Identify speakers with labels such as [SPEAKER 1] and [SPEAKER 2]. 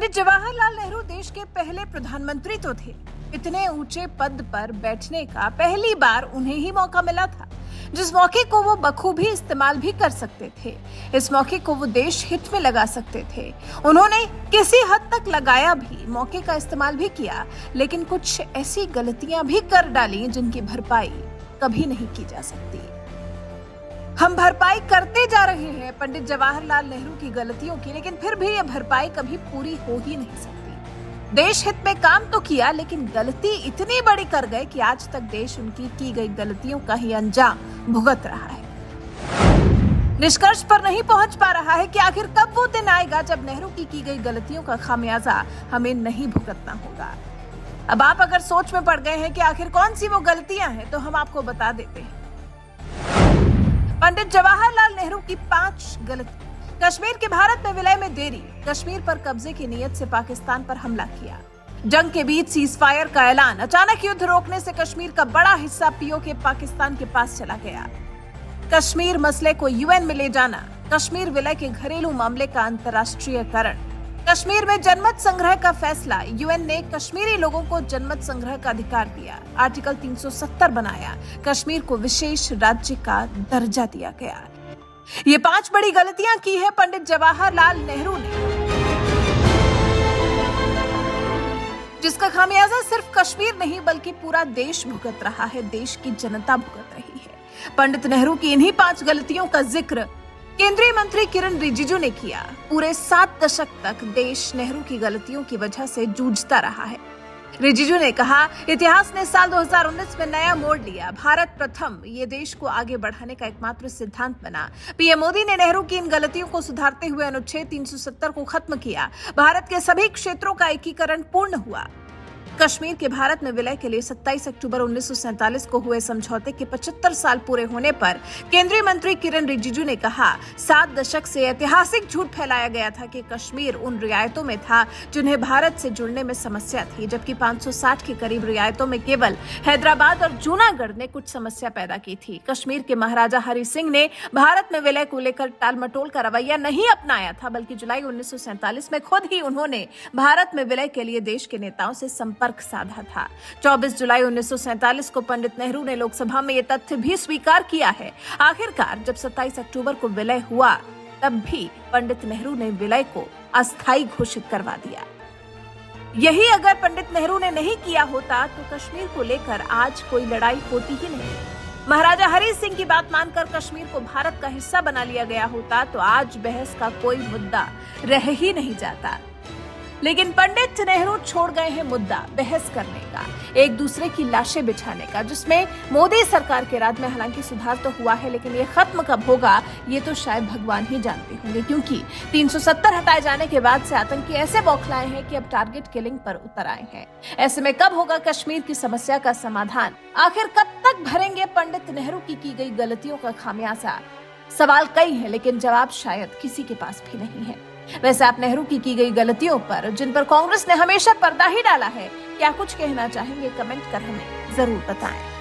[SPEAKER 1] पंडित जवाहरलाल नेहरू देश के पहले प्रधानमंत्री तो थे। इतने ऊंचे पद पर बैठने का पहली बार उन्हें ही मौका मिला था, जिस मौके को वो बखूबी इस्तेमाल भी कर सकते थे। इस मौके को वो देश हित में लगा सकते थे। उन्होंने किसी हद तक लगाया भी, मौके का इस्तेमाल भी किया, लेकिन कुछ ऐसी गलतियां भी कर डाली जिनकी भरपाई कभी नहीं की जा सकती। हम भरपाई करते जा रहे हैं पंडित जवाहरलाल नेहरू की गलतियों की, लेकिन फिर भी यह भरपाई कभी पूरी हो ही नहीं सकती। देश हित में काम तो किया, लेकिन गलती इतनी बड़ी कर गए कि आज तक देश उनकी की गई गलतियों का ही अंजाम भुगत रहा है। निष्कर्ष पर नहीं पहुंच पा रहा है कि आखिर कब वो दिन आएगा जब नेहरू की गई गलतियों का खामियाजा हमें नहीं भुगतना होगा। अब आप अगर सोच में पड़ गए हैं कि आखिर कौन सी वो गलतियां हैं, तो हम आपको बता देते हैं। पंडित जवाहरलाल नेहरू की 5 गलती। कश्मीर के भारत में विलय में देरी, कश्मीर पर कब्जे की नीयत से पाकिस्तान पर हमला किया, जंग के बीच सीजफायर का ऐलान, अचानक युद्ध रोकने से कश्मीर का बड़ा हिस्सा पीओके पाकिस्तान के पास चला गया, कश्मीर मसले को यूएन में ले जाना, कश्मीर विलय के घरेलू मामले का अंतर्राष्ट्रीयकरण, कश्मीर में जनमत संग्रह का फैसला, यूएन ने कश्मीरी लोगों को जनमत संग्रह का अधिकार दिया, आर्टिकल 370 बनाया, कश्मीर को विशेष राज्य का दर्जा दिया गया। ये 5 बड़ी गलतियां की है पंडित जवाहरलाल नेहरू ने, जिसका खामियाजा सिर्फ कश्मीर नहीं बल्कि पूरा देश भुगत रहा है, देश की जनता भुगत रही है। पंडित नेहरू की इन्हीं 5 गलतियों का जिक्र केंद्रीय मंत्री किरण रिजिजू ने किया। पूरे 7 दशक तक देश नेहरू की गलतियों की वजह से जूझता रहा है। रिजिजू ने कहा, इतिहास ने साल 2019 में नया मोड़ लिया। भारत प्रथम ये देश को आगे बढ़ाने का एकमात्र सिद्धांत बना। पीएम मोदी ने नेहरू की इन गलतियों को सुधारते हुए अनुच्छेद 370 को खत्म किया। भारत के सभी क्षेत्रों का एकीकरण पूर्ण हुआ। कश्मीर के भारत में विलय के लिए 27 अक्टूबर 1947 को हुए समझौते के 75 साल पूरे होने पर केंद्रीय मंत्री किरण रिजिजू ने कहा, 7 दशक से ऐतिहासिक झूठ फैलाया गया था कि कश्मीर उन रियायतों में था जिन्हें भारत से जुड़ने में समस्या थी, जबकि 560 के करीब रियायतों में केवल हैदराबाद और जूनागढ़ ने कुछ समस्या पैदा की थी। कश्मीर के महाराजा हरि सिंह ने भारत में विलय को लेकर टालमटोल का रवैया नहीं अपनाया था, बल्कि जुलाई 1947 में खुद ही उन्होंने भारत में विलय के लिए देश के नेताओं से संपर्क साधा था। 24 जुलाई 1947 को पंडित नेहरू ने लोकसभा में यह तथ्य भी स्वीकार किया है। आखिरकार जब 27 अक्टूबर को विलय हुआ, तब भी पंडित नेहरू ने विलय को अस्थायी घोषित करवा दिया। यही अगर पंडित नेहरू ने नहीं किया होता तो कश्मीर को लेकर आज कोई लड़ाई होती ही नहीं। महाराजा हरि सिंह की बात मानकर कश्मीर को भारत का हिस्सा बना लिया गया होता तो आज बहस का कोई मुद्दा रह ही नहीं जाता। लेकिन पंडित नेहरू छोड़ गए हैं मुद्दा बहस करने का, एक दूसरे की लाशें बिछाने का, जिसमें मोदी सरकार के राज में हालांकि सुधार तो हुआ है, लेकिन ये खत्म कब होगा ये तो शायद भगवान ही जानते होंगे, क्योंकि 370 हटाए जाने के बाद से आतंकी ऐसे बौखलाए हैं कि अब टारगेट किलिंग पर उतर आए हैं। ऐसे में कब होगा कश्मीर की समस्या का समाधान? आखिर कब तक भरेंगे पंडित नेहरू की गई गलतियों का खामियाजा? सवाल कई है, लेकिन जवाब शायद किसी के पास भी नहीं है। वैसे आप नेहरू की गई गलतियों पर, जिन पर कांग्रेस ने हमेशा पर्दा ही डाला है, क्या कुछ कहना चाहेंगे? कमेंट कर हमें जरूर बताएं।